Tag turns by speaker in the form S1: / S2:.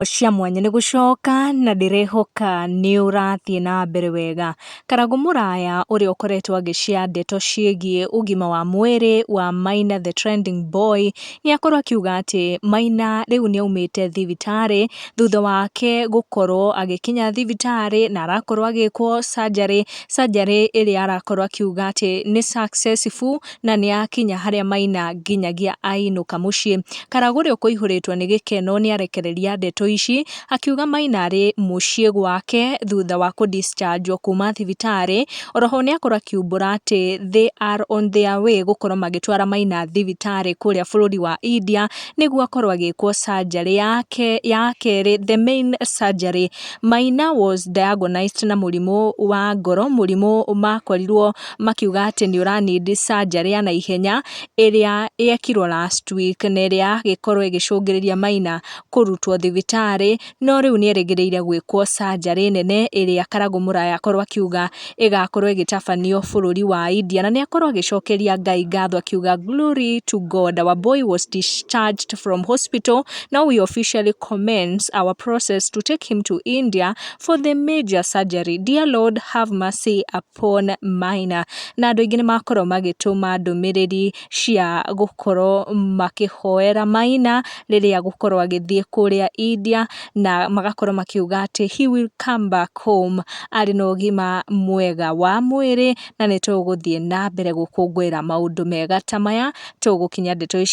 S1: cia mwanya nĩ gũcoka na ndĩrehoka nĩ ũrathiĩ na mbere wega. Karagũ Mũraya ũrĩa ũkoretwo agĩcia ndeto ciĩgiĩ ũgima wa mwĩrĩ wa Maina the trending boy nĩ akorwo akiuga atĩ Maina rĩu nĩ aumĩte thibitarĩ thutha wake gũkorwo agĩkinya thibitarĩ na arakorwo agĩkwo surgery ĩrĩa arakorwo akiuga atĩ nĩ successful na nĩ akinya harĩa Maina nginyagia ainũka mũciĩ. Karagũ ũrĩa ũkũihũrĩtwo nĩ gĩkeno nĩ arekereria ndeto ici akiuga Maina arĩ mũciĩ gwake thutha wa kũ-discharge kuma thibitarĩ. Oroho nĩ akorwo akiumbũra atĩ they are on their way gũkorwo magĩtwara Maina thibitarĩ kũrĩa bũrũri wa India nĩguo akorwo agĩkwo surgery yake ya kerĩ, the main surgery. Maina was diagnosed na mũrimũ wa ngoro, mũrimũ makorirwo makiuga atĩ nĩ ũranindi surgery ya naihenya ĩrĩa yekirwo last week na ĩrĩa yagĩkorwo ĩgĩcũngĩrĩria Maina kũrutwo thibitarĩ, no rĩu nĩ erĩgĩrĩire gwĩkwo surgery nene ĩrĩa Karagũ Mũraya akorwo akiuga ĩgakorwo ĩgĩtabanio bũrũri wa India, na nĩ akorwo agĩcokeria Ngai ngatho akiuga glory to God, our boy was discharged from hospital, now we officially commence our process to take him to India for the major surgery, dear Lord have mercy upon Maina. Na andũ aingĩ nĩ makorwo magĩtũma ndũmĩrĩri cia gũkorwo makĩhoera Maina rĩrĩa gũkorwo agĩthiĩ kũrĩa India, na magakorwo makiuga atĩ he will come back home arĩ na ũgima mwega wa mwĩrĩ, na nĩ tũgũthiĩ na mbere gũkũngũĩra maũndũ mega ta maya. Tũgũkinya ndeto ici